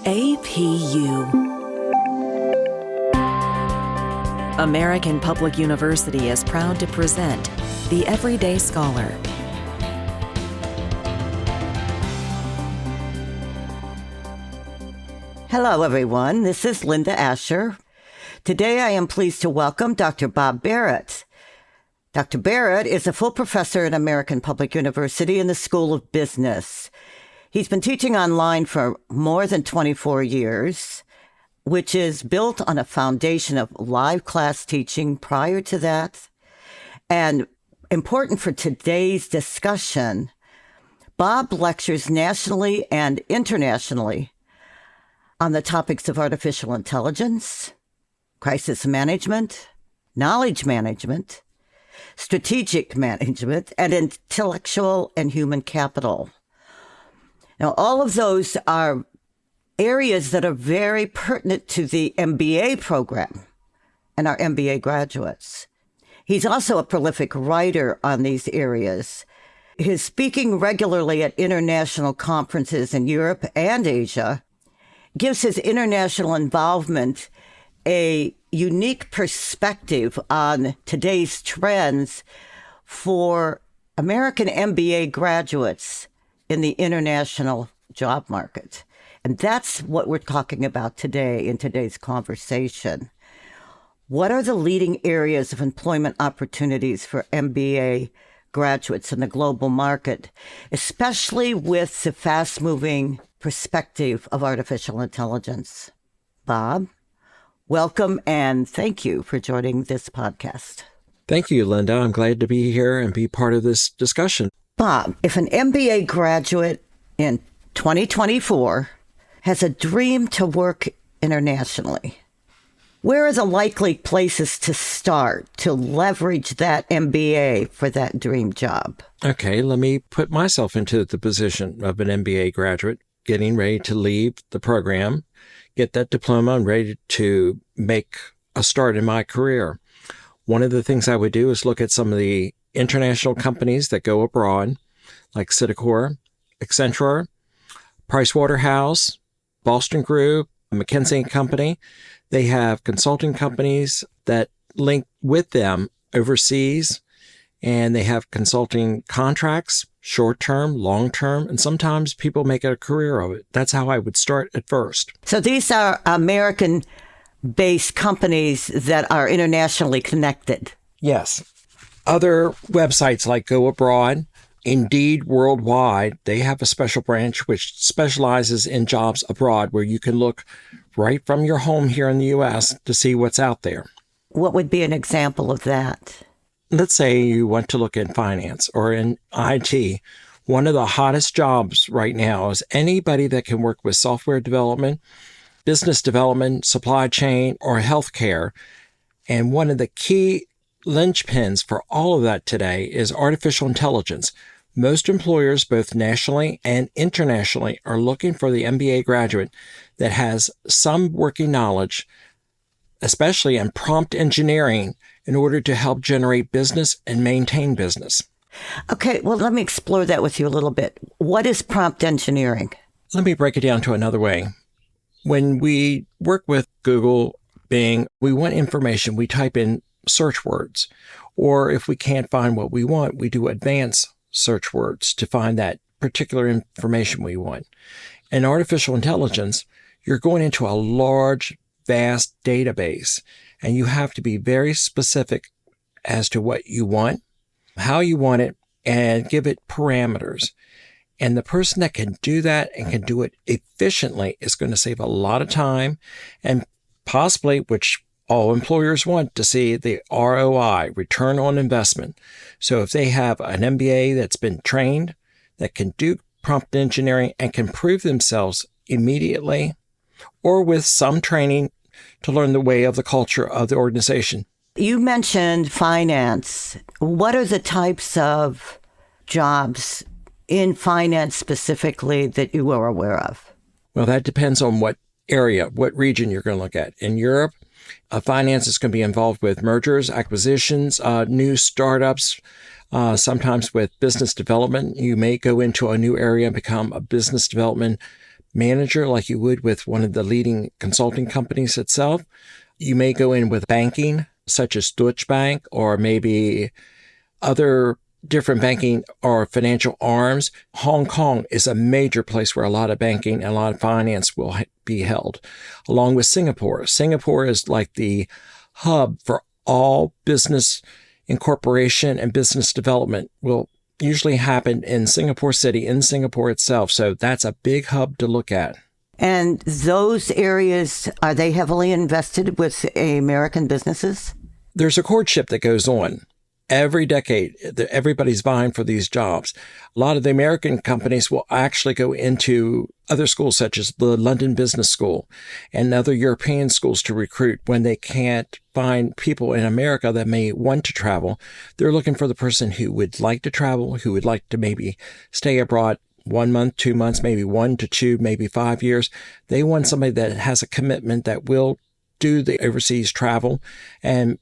APU. American Public University is proud to present The Everyday Scholar. Hello, everyone. This is Linda Ashar. Today, I am pleased to welcome Dr. Bob Barrett. Dr. Barrett is a full professor at American Public University in the School of Business. He's been teaching online for more than 24 years, which is built on a foundation of live class teaching prior to that. And important for today's discussion, Bob lectures nationally and internationally on the topics of artificial intelligence, crisis management, knowledge management, strategic management, and intellectual and human capital. Now, all of those are areas that are very pertinent to the MBA program and our MBA graduates. He's also a prolific writer on these areas. His speaking regularly at international conferences in Europe and Asia gives his international involvement a unique perspective on today's trends for American MBA graduates in the international job market. And that's what we're talking about today in today's conversation. What are the leading areas of employment opportunities for MBA graduates in the global market, especially with the fast-moving perspective of artificial intelligence? Bob, welcome and thank you for joining this podcast. Thank you, Linda. I'm glad to be here and be part of this discussion. Bob, if an MBA graduate in 2024 has a dream to work internationally, where are the likely places to start to leverage that MBA for that dream job? Okay, let me put myself into the position of an MBA graduate getting ready to leave the program, get that diploma, and ready to make a start in my career. One of the things I would do is look at some of the international companies that go abroad, like Citicorp, Accenture, Pricewaterhouse, Boston Group, McKinsey & Company. They have consulting companies that link with them overseas, and they have consulting contracts, short-term, long-term, and sometimes people make a career of it. That's how I would start at first. So these are American-based companies that are internationally connected. Yes. Other websites like Go Abroad, Indeed Worldwide, they have a special branch which specializes in jobs abroad where you can look right from your home here in the U.S. to see what's out there. What would be an example of that? Let's say you want to look in finance or in IT. One of the hottest jobs right now is anybody that can work with software development, business development, supply chain, or healthcare. And one of the key linchpins for all of that today is artificial intelligence. Most employers, both nationally and internationally, are looking for the MBA graduate that has some working knowledge, especially in prompt engineering, in order to help generate business and maintain business. Okay, well, let me explore that with you a little bit. What is prompt engineering? Let me break it down to another way. When we work with Google, Bing, we want information, we type in search words. Or if we can't find what we want, we do advanced search words to find that particular information we want. In artificial intelligence, you're going into a large, vast database, and you have to be very specific as to what you want, how you want it, and give it parameters. And the person that can do that and can do it efficiently is going to save a lot of time and possibly, which all employers want to see, the ROI, return on investment. So if they have an MBA that's been trained, that can do prompt engineering and can prove themselves immediately, or with some training to learn the way of the culture of the organization. You mentioned finance. What are the types of jobs in finance specifically that you are aware of? Well, that depends on what area, what region you're going to look at. In Europe, finance is going to be involved with mergers, acquisitions, new startups, sometimes with business development. You may go into a new area and become a business development manager like you would with one of the leading consulting companies itself. You may go in with banking, such as Deutsche Bank, or maybe other different banking or financial arms. Hong Kong is a major place where a lot of banking and a lot of finance will be held, along with Singapore. Singapore is like the hub for all business incorporation and business development will usually happen in Singapore City, in Singapore itself. So that's a big hub to look at. And those areas, are they heavily invested with American businesses? There's a courtship that goes on. Every decade, everybody's vying for these jobs. A lot of the American companies will actually go into other schools, such as the London Business School and other European schools, to recruit when they can't find people in America that may want to travel. They're looking for the person who would like to travel, who would like to maybe stay abroad 1 month, 2 months, maybe 1 to 2, maybe 5 years. They want somebody that has a commitment that will do the overseas travel and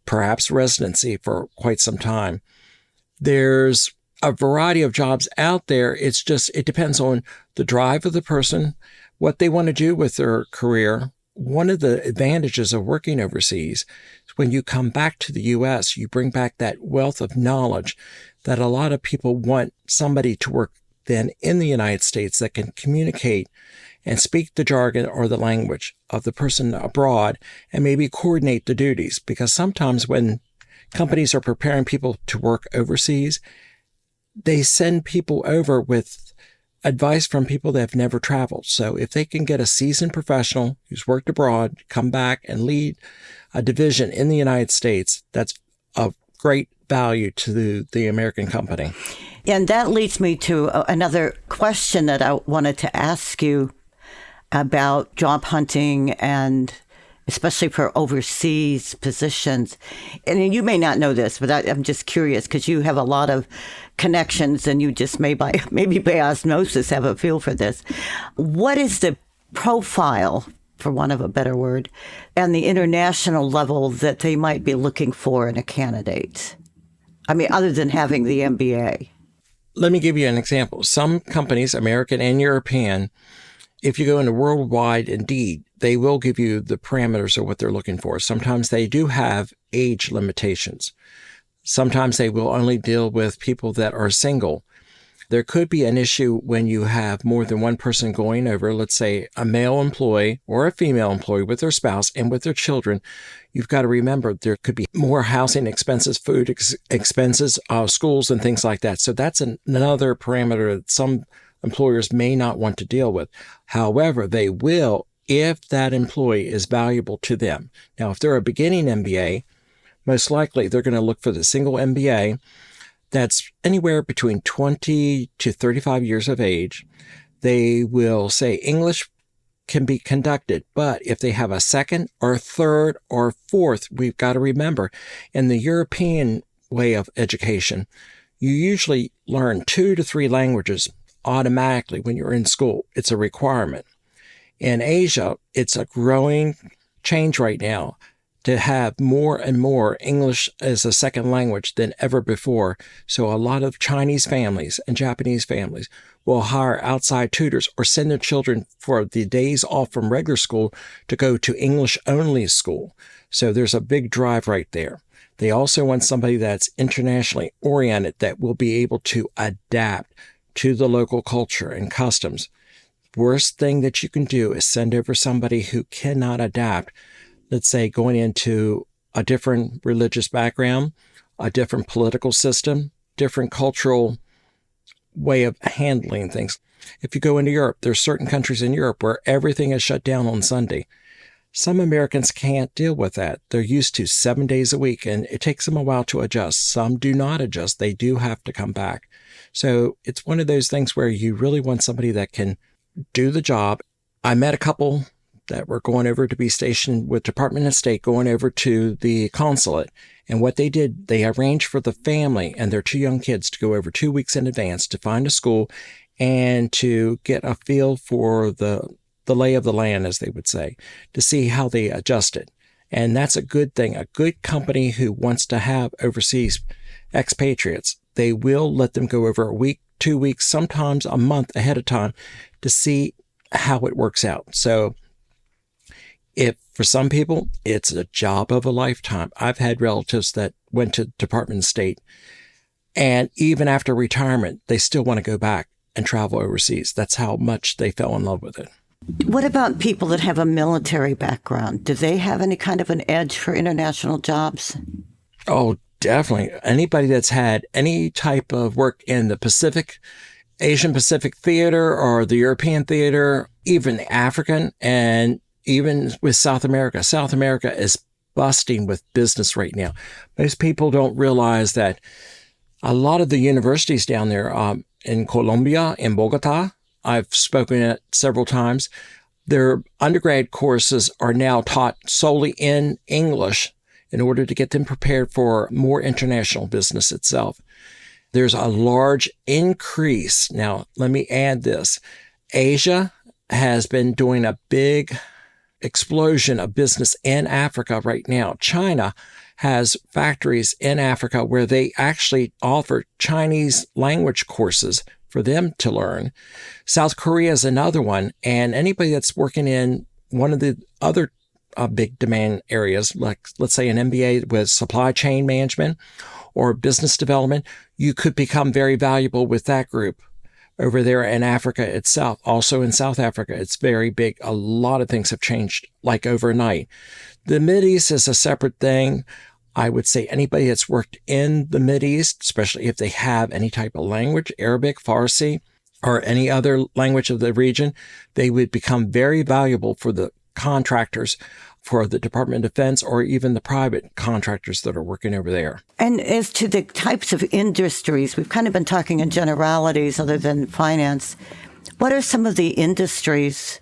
perhaps residency for quite some time. There's a variety of jobs out there. It depends on the drive of the person, what they want to do with their career. One of the advantages of working overseas is when you come back to the U.S., you bring back that wealth of knowledge that a lot of people want somebody to work then in the United States that can communicate and speak the jargon or the language of the person abroad and maybe coordinate the duties. Because sometimes when companies are preparing people to work overseas, they send people over with advice from people that have never traveled. So if they can get a seasoned professional who's worked abroad, come back and lead a division in the United States, that's of great value to the American company. And that leads me to another question that I wanted to ask you about job hunting, and especially for overseas positions. And you may not know this, but I'm just curious because you have a lot of connections and you just maybe by osmosis have a feel for this. What is the profile, for want of a better word, and the international level that they might be looking for in a candidate? I mean, other than having the MBA. Let me give you an example. Some companies, American and European, if you go into worldwide Indeed, they will give you the parameters of what they're looking for. Sometimes they do have age limitations. Sometimes they will only deal with people that are single. There could be an issue when you have more than one person going over, let's say a male employee or a female employee with their spouse and with their children. You've got to remember there could be more housing expenses, food expenses, schools and things like that. So that's another parameter that some employers may not want to deal with. However, they will if that employee is valuable to them. Now, if they're a beginning MBA, most likely they're going to look for the single MBA that's anywhere between 20 to 35 years of age. They will say English can be conducted, but if they have a second or third or fourth, we've got to remember in the European way of education, you usually learn 2 to 3 languages automatically when you're in school. It's a requirement. In Asia, it's a growing change right now to have more and more English as a second language than ever before. So a lot of Chinese families and Japanese families will hire outside tutors or send their children for the days off from regular school to go to English-only school. So there's a big drive right there. They also want somebody that's internationally oriented that will be able to adapt to the local culture and customs. Worst thing that you can do is send over somebody who cannot adapt. Let's say going into a different religious background, a different political system, different cultural way of handling things. If you go into Europe, there's certain countries in Europe where everything is shut down on Sunday. Some Americans can't deal with that. They're used to 7 days a week, and it takes them a while to adjust. Some do not adjust. They do have to come back. So it's one of those things where you really want somebody that can do the job. I met a couple that were going over to be stationed with Department of State, going over to the consulate. And what they did, they arranged for the family and their 2 young kids to go over 2 weeks in advance to find a school and to get a feel for the lay of the land, as they would say, to see how they adjusted. And that's a good thing. A good company who wants to have overseas expatriates, they will let them go over a week, 2 weeks, sometimes a month ahead of time to see how it works out. So if for some people, it's a job of a lifetime. I've had relatives that went to Department of State, and even after retirement, they still want to go back and travel overseas. That's how much they fell in love with it. What about people that have a military background? Do they have any kind of an edge for international jobs? Oh, definitely. Anybody that's had any type of work in the Asian Pacific theater or the European theater, even the African, and even with South America. South America is busting with business right now. Most people don't realize that a lot of the universities down there in Colombia, in Bogota, I've spoken at several times, their undergrad courses are now taught solely in English in order to get them prepared for more international business itself. There's a large increase. Now, let me add this. Asia has been doing a big explosion of business in Africa right now. China has factories in Africa where they actually offer Chinese language courses for them to learn. South Korea is another one. And anybody that's working in one of the other big demand areas, like let's say an MBA with supply chain management or business development, you could become very valuable with that group over there in Africa itself. Also in South Africa, it's very big. A lot of things have changed like overnight. The Mideast is a separate thing. I would say anybody that's worked in the Mideast, especially if they have any type of language, Arabic, Farsi, or any other language of the region, they would become very valuable for the contractors for the Department of Defense or even the private contractors that are working over there. And as to the types of industries, we've kind of been talking in generalities other than finance. What are some of the industries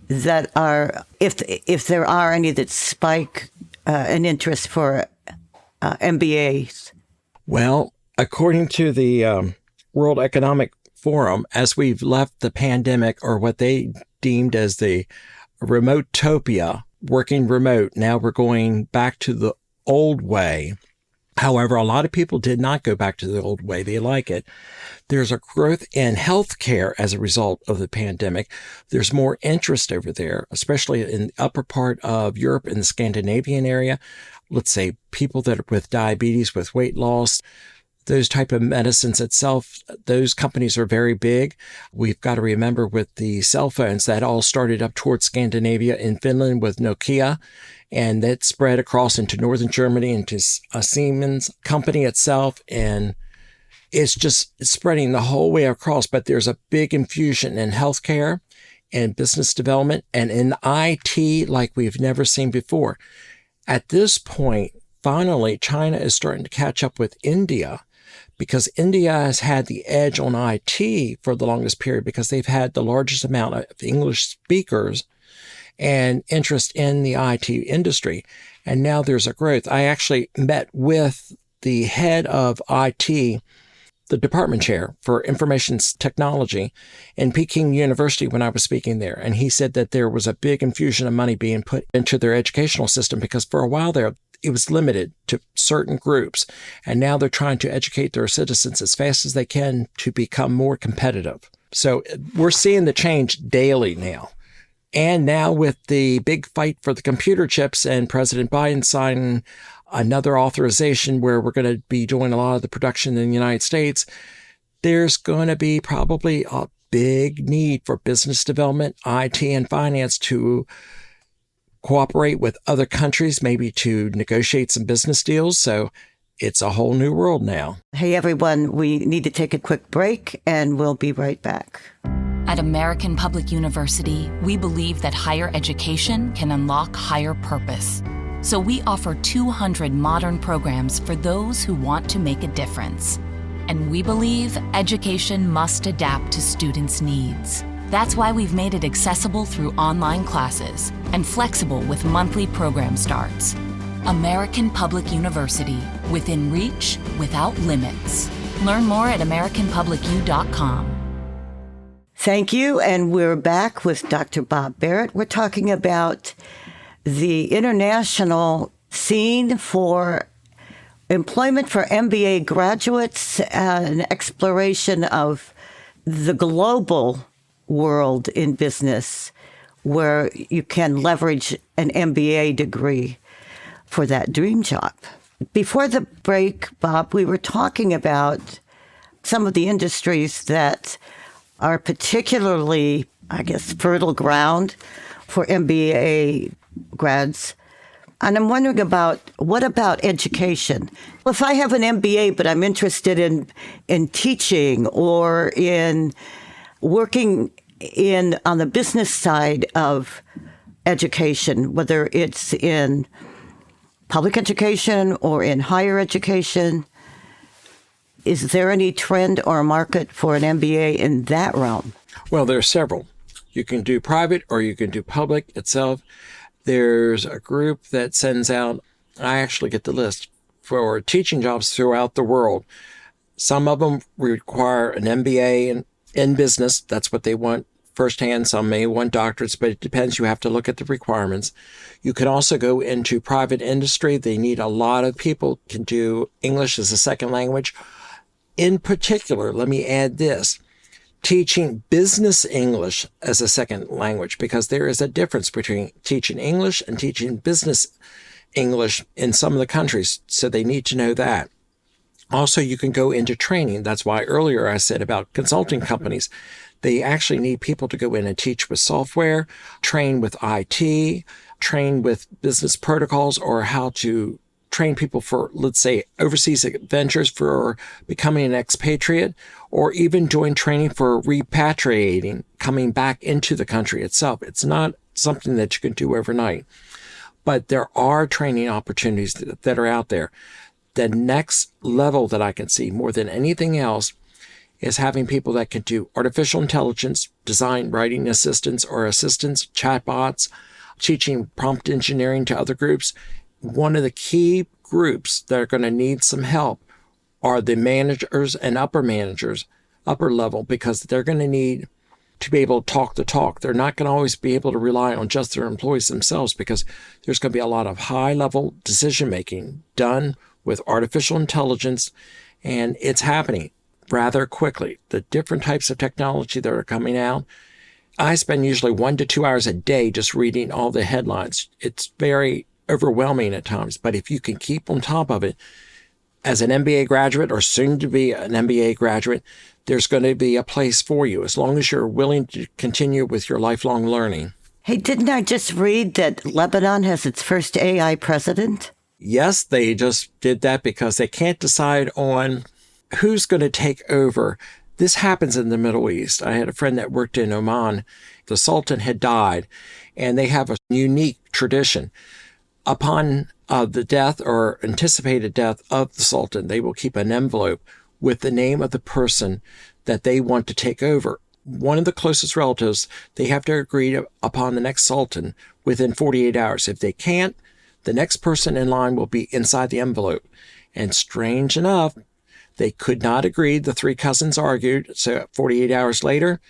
that are, if there are any that spike an interest for MBAs? Well, according to the World Economic Forum, as we've left the pandemic or what they deemed as the remotopia, working remote, now we're going back to the old way. However, a lot of people did not go back to the old way. They like it. There's a growth in healthcare as a result of the pandemic. There's more interest over there, especially in the upper part of Europe and the Scandinavian area. Let's say people that are with diabetes, with weight loss, those type of medicines itself, those companies are very big. We've got to remember with the cell phones, that all started up towards Scandinavia in Finland with Nokia, and that spread across into northern Germany, into a Siemens company itself, and it's spreading the whole way across. But there's a big infusion in healthcare and business development and in IT like we've never seen before. At this point, finally, China is starting to catch up with India, because India has had the edge on IT for the longest period because they've had the largest amount of English speakers and interest in the IT industry. And now there's a growth. I actually met with the head of IT, the department chair for information technology in Peking University when I was speaking there. And he said that there was a big infusion of money being put into their educational system because for a while there, it was limited to certain groups. And now they're trying to educate their citizens as fast as they can to become more competitive. So we're seeing the change daily now. And now with the big fight for the computer chips and President Biden signing another authorization where we're going to be doing a lot of the production in the United States, there's going to be probably a big need for business development, IT, and finance to cooperate with other countries, maybe to negotiate some business deals. So it's a whole new world now. Hey, everyone, we need to take a quick break, and we'll be right back. At American Public University, we believe that higher education can unlock higher purpose. So we offer 200 modern programs for those who want to make a difference. And we believe education must adapt to students' needs. That's why we've made it accessible through online classes and flexible with monthly program starts. American Public University, within reach, without limits. Learn more at americanpublicu.com. Thank you. And we're back with Dr. Bob Barrett. We're talking about the international scene for employment for MBA graduates, an exploration of the global world in business where you can leverage an MBA degree for that dream job. Before the break, Bob, we were talking about some of the industries that are particularly, I guess, fertile ground for MBA grads. And I'm wondering what about education? If I have an MBA, but I'm interested in teaching or in working on the business side of education, whether it's in public education or in higher education, is there any trend or market for an MBA in that realm? Well, there are several. You can do private or you can do public itself. There's a group that sends out, I actually get the list, for teaching jobs throughout the world. Some of them require an MBA in business. That's what they want firsthand. Some may want doctorates, but it depends. You have to look at the requirements. You can also go into private industry. They need a lot of people can do English as a second language. In particular, let me add this, teaching business English as a second language, because there is a difference between teaching English and teaching business English in some of the countries. So they need to know that. Also, you can go into training. That's why earlier I said about consulting companies. They actually need people to go in and teach with software, train with IT, train with business protocols, or how to train people for, let's say, overseas adventures for becoming an expatriate, or even doing training for repatriating, coming back into the country itself. It's not something that you can do overnight, but there are training opportunities that are out there. The next level that I can see more than anything else is having people that can do artificial intelligence, design, writing assistants or assistants, chatbots, teaching prompt engineering to other groups. One of the key groups that are going to need some help are the managers and upper managers, upper level, because they're going to need to be able to talk the talk. They're not going to always be able to rely on just their employees themselves, because there's going to be a lot of high-level decision-making done with artificial intelligence, and it's happening rather quickly. The different types of technology that are coming out, I spend usually 1 to 2 hours a day just reading all the headlines. It's very overwhelming at times, but if you can keep on top of it, as an MBA graduate or soon to be an MBA graduate, there's going to be a place for you as long as you're willing to continue with your lifelong learning. Hey, didn't I just read that Lebanon has its first AI president? Yes, they just did that because they can't decide on who's going to take over. This happens in the Middle East. I had a friend that worked in Oman. The Sultan had died, and they have a unique tradition. Upon the death or anticipated death of the Sultan, they will keep an envelope with the name of the person that they want to take over. One of the closest relatives, they have to agree upon the next Sultan within 48 hours. If they can't, the next person in line will be inside the envelope. And strange enough, they could not agree. The three cousins argued. So 48 hours later,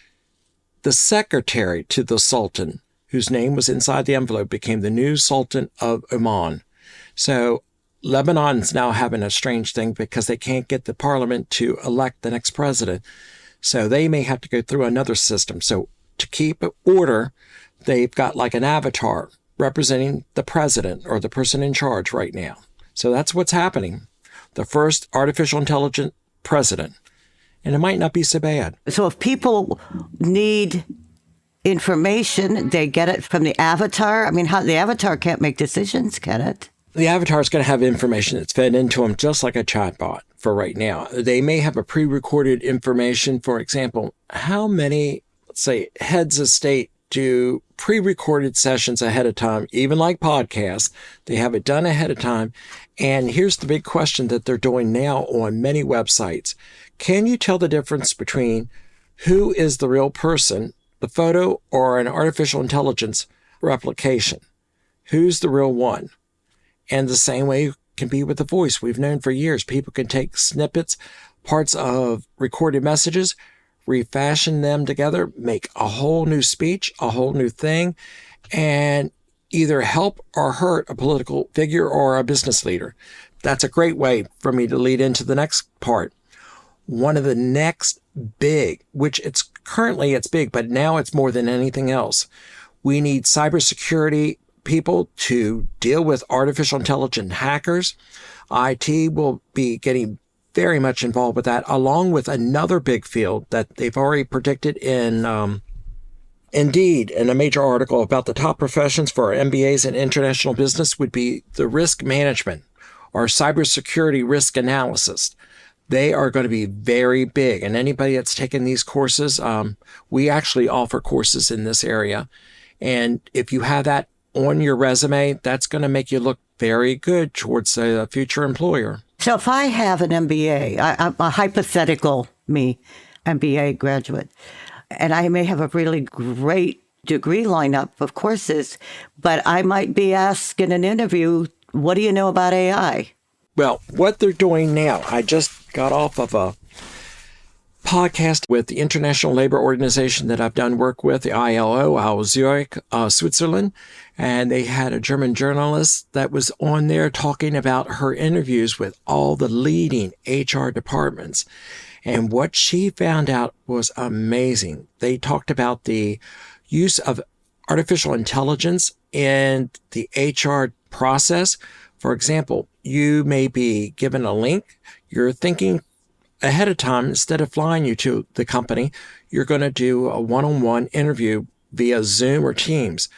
the secretary to the Sultan, whose name was inside the envelope, became the new Sultan of Oman. So Lebanon's now having a strange thing because they can't get the parliament to elect the next president. So they may have to go through another system. So to keep order, they've got like an avatar representing the president or the person in charge right now. So that's what's happening. The first artificial intelligent president. And it might not be so bad. So if people need information, they get it from the avatar? I mean, the avatar can't make decisions, can it? The avatar is going to have information that's fed into them just like a chatbot for right now. They may have a pre-recorded information. For example, how many, let's say, heads of state do pre-recorded sessions ahead of time, even like podcasts? They have it done ahead of time. And here's the big question that they're doing now on many websites. Can you tell the difference between who is the real person, the photo, or an artificial intelligence replication? Who's the real one? And the same way can be with the voice. We've known for years people can take snippets, parts of recorded messages, refashion them together, make a whole new speech, a whole new thing, and either help or hurt a political figure or a business leader. That's a great way for me to lead into the next part. One of the next big, which it's currently it's big, but now it's more than anything else. We need cybersecurity people to deal with artificial intelligence hackers. IT will be getting very much involved with that, along with another big field that they've already predicted in Indeed, in a major article about the top professions for MBAs in international business would be the risk management or cybersecurity risk analysis. They are going to be very big. And anybody that's taken these courses, we actually offer courses in this area. And if you have that on your resume, that's going to make you look very good towards a future employer. So if I have an MBA, I'm a hypothetical MBA graduate, and I may have a really great degree lineup of courses, but I might be asked in an interview, what do you know about AI? Well, what they're doing now, I just got off of a podcast with the International Labor Organization that I've done work with, the ILO, out of Zurich, Switzerland. And they had a German journalist that was on there talking about her interviews with all the leading HR departments. And what she found out was amazing. They talked about the use of artificial intelligence in the HR process. For example, you may be given a link. You're thinking ahead of time, instead of flying you to the company, you're going to do a one-on-one interview via Zoom or Teams.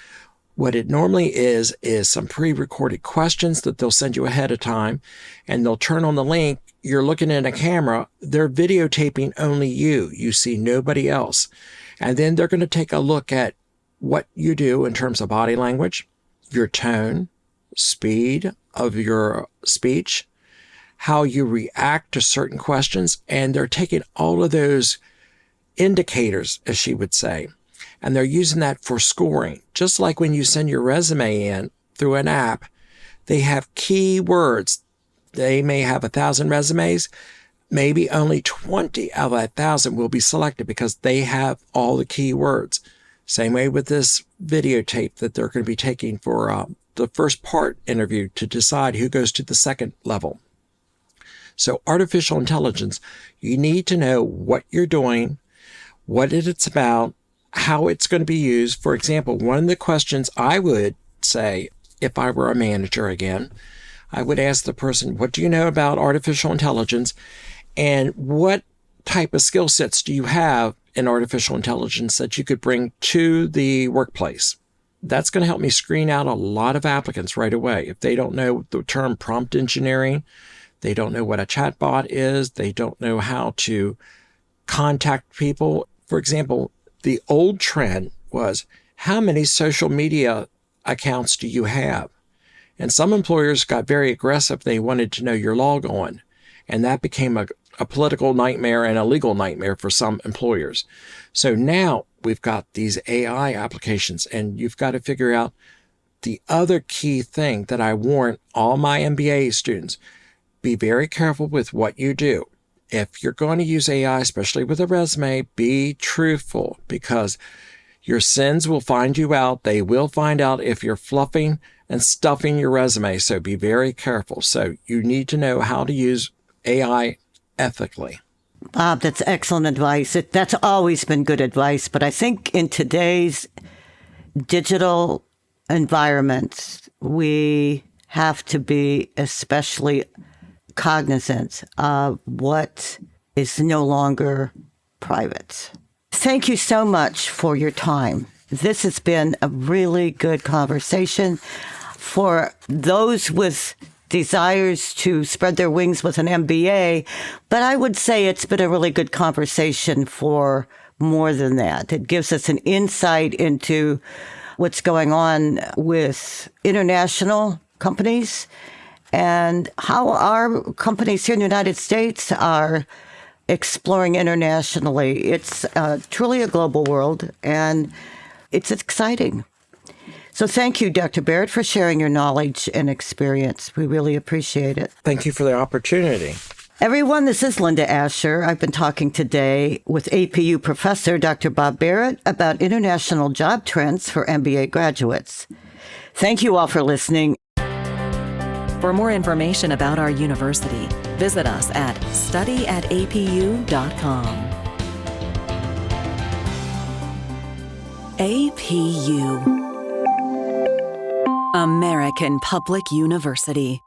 What it normally is some pre-recorded questions that they'll send you ahead of time, and they'll turn on the link. You're looking at a camera. They're videotaping only you. You see nobody else. And then they're going to take a look at what you do in terms of body language, your tone, speed of your speech, how you react to certain questions. And they're taking all of those indicators, as she would say, and they're using that for scoring. Just like when you send your resume in through an app, they have keywords. They may have 1,000 resumes. Maybe only 20 out of 1,000 will be selected because they have all the keywords. Same way with this videotape that they're going to be taking for the first part interview to decide who goes to the second level. So artificial intelligence, you need to know what you're doing, what it's about, how it's going to be used. For example, one of the questions I would say, if I were a manager again, I would ask the person, what do you know about artificial intelligence? And what type of skill sets do you have in artificial intelligence that you could bring to the workplace? That's going to help me screen out a lot of applicants right away. If they don't know the term prompt engineering, they don't know what a chatbot is, they don't know how to contact people. For example, the old trend was, how many social media accounts do you have? And some employers got very aggressive. They wanted to know your log on. And that became a political nightmare and a legal nightmare for some employers. So now we've got these AI applications, and you've got to figure out the other key thing that I warn all my MBA students. Be very careful with what you do. If you're going to use AI, especially with a resume, be truthful, because your sins will find you out. They will find out if you're fluffing and stuffing your resume. So be very careful. So you need to know how to use AI ethically. Bob, that's excellent advice. That's always been good advice. But I think in today's digital environment, we have to be especially cognizant of what is no longer private. Thank you so much for your time. This has been a really good conversation. For those with desires to spread their wings with an MBA, but I would say it's been a really good conversation for more than that. It gives us an insight into what's going on with international companies and how our companies here in the United States are exploring internationally. It's truly a global world, and it's exciting. So thank you, Dr. Barrett, for sharing your knowledge and experience. We really appreciate it. Thank you for the opportunity. Everyone, this is Linda Ashar. I've been talking today with APU professor Dr. Bob Barrett about international job trends for MBA graduates. Thank you all for listening. For more information about our university, visit us at study@apu.com. APU. American Public University.